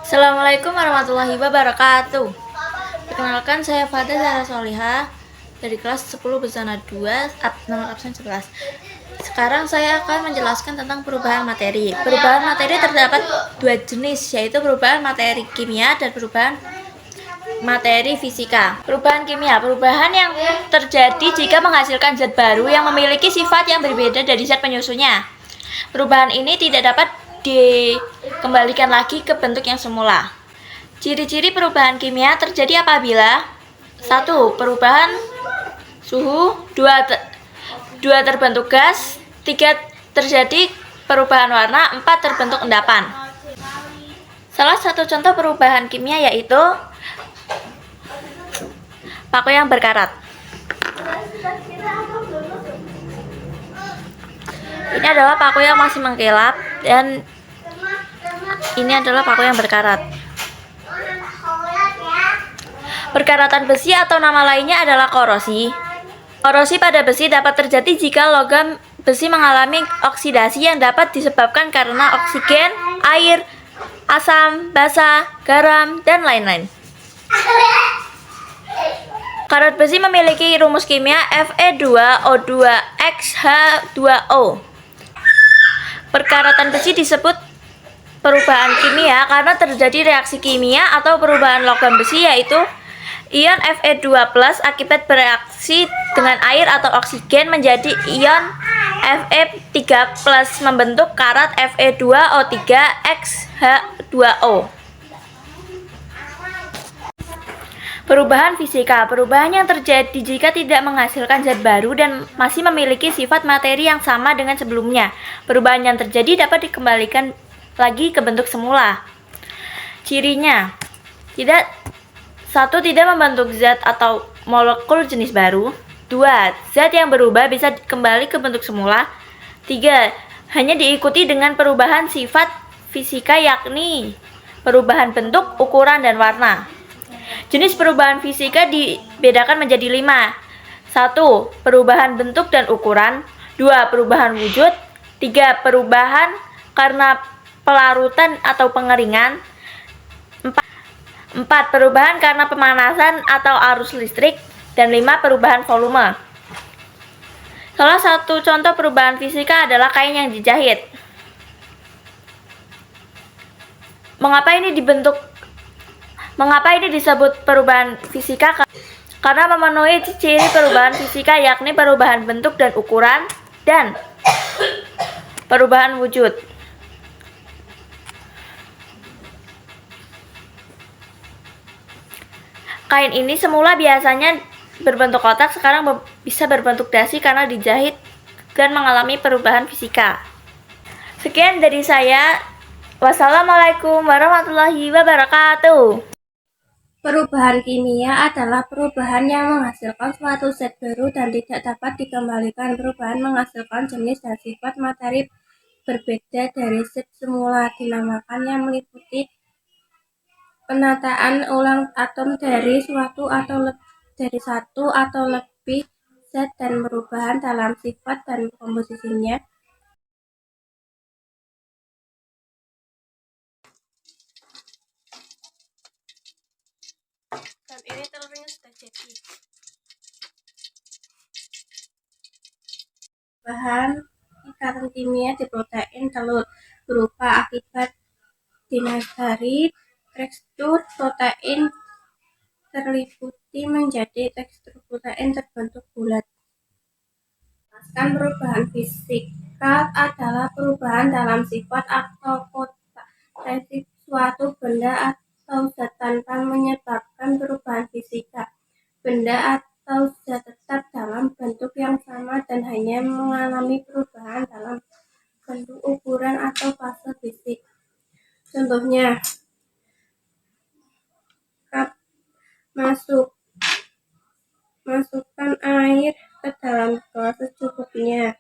Assalamualaikum warahmatullahi wabarakatuh. Perkenalkan, saya Fada Zahra Solihah dari kelas 10 bersama 2 nomor absen 11. Sekarang saya akan menjelaskan tentang perubahan materi. Perubahan materi terdapat dua jenis, yaitu perubahan materi kimia dan perubahan materi fisika. Perubahan kimia, perubahan yang terjadi jika menghasilkan zat baru yang memiliki sifat yang berbeda dari zat penyusunnya. Perubahan ini tidak dapat dikembalikan lagi ke bentuk yang semula. Ciri-ciri perubahan kimia terjadi apabila 1. Perubahan suhu, 2. Terbentuk gas, 3. Terjadi perubahan warna, 4. Terbentuk endapan. Salah satu contoh perubahan kimia yaitu paku yang berkarat. Ini adalah paku yang masih mengkilap dan ini adalah paku yang berkarat. Perkaratan besi atau nama lainnya adalah korosi. Korosi pada besi dapat terjadi jika logam besi mengalami oksidasi yang dapat disebabkan karena oksigen, air, asam, basa, garam, dan lain-lain. Karat besi memiliki rumus kimia Fe2O2X H2O. Perkaratan besi disebut perubahan kimia karena terjadi reaksi kimia atau perubahan logam besi, yaitu ion Fe2+ akibat bereaksi dengan air atau oksigen menjadi ion Fe3+ membentuk karat Fe2O3X H2O. Perubahan fisika, perubahan yang terjadi jika tidak menghasilkan zat baru dan masih memiliki sifat materi yang sama dengan sebelumnya. Perubahan yang terjadi dapat dikembalikan lagi ke bentuk semula. Cirinya, 1. Tidak membentuk zat atau molekul jenis baru. 2. Zat yang berubah bisa kembali ke bentuk semula. 3. Hanya diikuti dengan perubahan sifat fisika, yakni perubahan bentuk, ukuran, dan warna. Jenis perubahan fisika dibedakan menjadi 5. 1. Perubahan bentuk dan ukuran. 2. Perubahan wujud. 3. Perubahan karena pelarutan atau pengeringan. 4. Perubahan karena pemanasan atau arus listrik. Dan 5. Perubahan volume. Salah satu contoh perubahan fisika adalah kain yang dijahit. Mengapa ini disebut perubahan fisika? Karena memenuhi ciri perubahan fisika, yakni perubahan bentuk dan ukuran dan perubahan wujud. Kain ini semula biasanya berbentuk kotak, sekarang bisa berbentuk dasi karena dijahit dan mengalami perubahan fisika. Sekian dari saya. Wassalamualaikum warahmatullahi wabarakatuh. Perubahan kimia adalah perubahan yang menghasilkan suatu zat baru dan tidak dapat dikembalikan. Perubahan menghasilkan jenis dan sifat materi berbeda dari zat semula, dinamakan yang meliputi penataan ulang atom dari satu atau lebih zat dan perubahan dalam sifat dan komposisinya. Dan ini telurnya sudah jadi. Bahan ikatan kimia di protein telur berupa akibat dinasari tekstur protein terliputi menjadi tekstur protein terbentuk bulat. Perubahan fisika adalah perubahan dalam sifat atau potensi suatu benda atau zat tanpa menyebabkan perubahan fisika. Benda atau zat tetap dalam bentuk yang sama dan hanya mengalami perubahan dalam bentuk, ukuran, atau fase fisik. Contohnya, masukkan air ke dalam gelas secukupnya.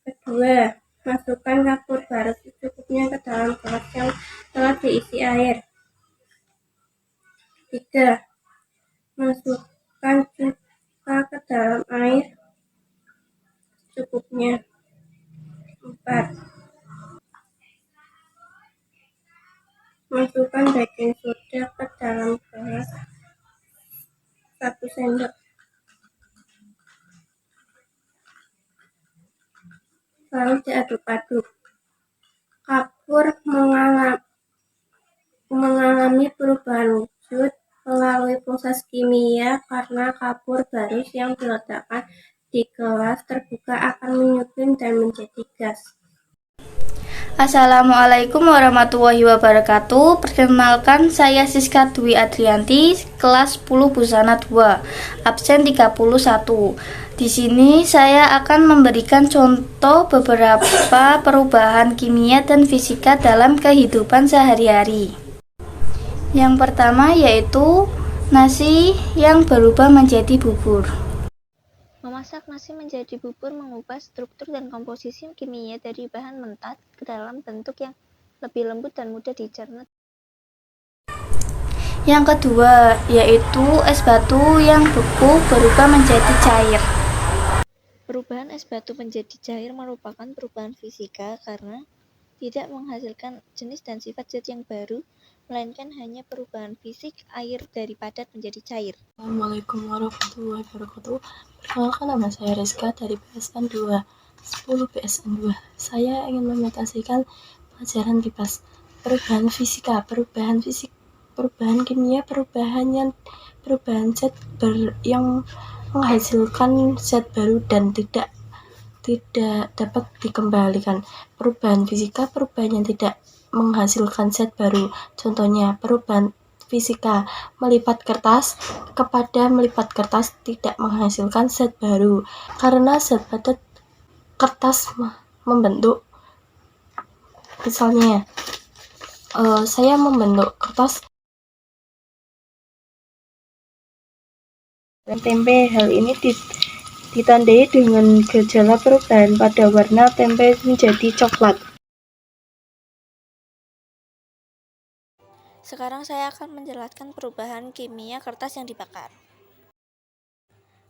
Kedua, masukkan kapur baru secukupnya ke dalam gelas yang telah diisi air. 3. Masukkan cuka ke dalam air secukupnya. 4. Masukkan baking soda ke dalam gelas 1 sendok. Lalu diaduk-aduk. Kapur mengalami perubahan wujud melalui proses kimia karena kapur barus yang diletakkan di gelas terbuka akan menyusun dan menjadi gas. Assalamualaikum warahmatullahi wabarakatuh. Perkenalkan, saya Siska Dwi Adrianti, kelas 10 Busana 2, absen 31. Di sini saya akan memberikan contoh beberapa perubahan kimia dan fisika dalam kehidupan sehari-hari. Yang pertama yaitu nasi yang berubah menjadi bubur. Memasak nasi menjadi bubur mengubah struktur dan komposisi kimia dari bahan mentah ke dalam bentuk yang lebih lembut dan mudah dicerna. Yang kedua yaitu es batu yang beku berubah menjadi cair. Perubahan es batu menjadi cair merupakan perubahan fisika karena tidak menghasilkan jenis dan sifat zat yang baru, melainkan hanya perubahan fisik air dari padat menjadi cair. Assalamualaikum warahmatullahi wabarakatuh. Perkenalkan, nama saya Rizka dari PSN 2, 10 PSN 2. Saya ingin mempresentasikan pelajaran BIPAS. Perubahan fisika, perubahan kimia, perubahan zat yang menghasilkan zat baru dan tidak dapat dikembalikan. Perubahan fisika, perubahan yang tidak menghasilkan zat baru. Contohnya, perubahan fisika melipat kertas kepada melipat kertas tidak menghasilkan zat baru karena zat pada kertas membentuk. Misalnya, saya membentuk kertas dan tempe. Hal ini ditandai dengan gejala perubahan pada warna tempe menjadi coklat. Sekarang saya akan menjelaskan perubahan kimia kertas yang dibakar.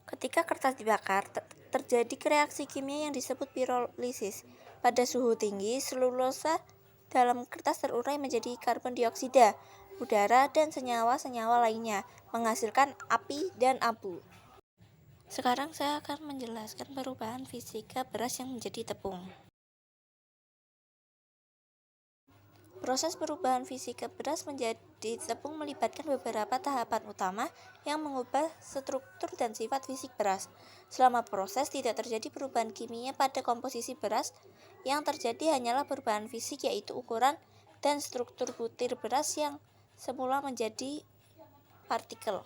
Ketika kertas dibakar, terjadi reaksi kimia yang disebut pirolisis. Pada suhu tinggi, selulosa dalam kertas terurai menjadi karbon dioksida, udara, dan senyawa-senyawa lainnya, menghasilkan api dan abu. Sekarang saya akan menjelaskan perubahan fisika beras yang menjadi tepung. Proses perubahan fisika beras menjadi tepung melibatkan beberapa tahapan utama yang mengubah struktur dan sifat fisik beras. Selama proses tidak terjadi perubahan kimia pada komposisi beras, yang terjadi hanyalah perubahan fisik yaitu ukuran dan struktur butir beras yang semula menjadi partikel.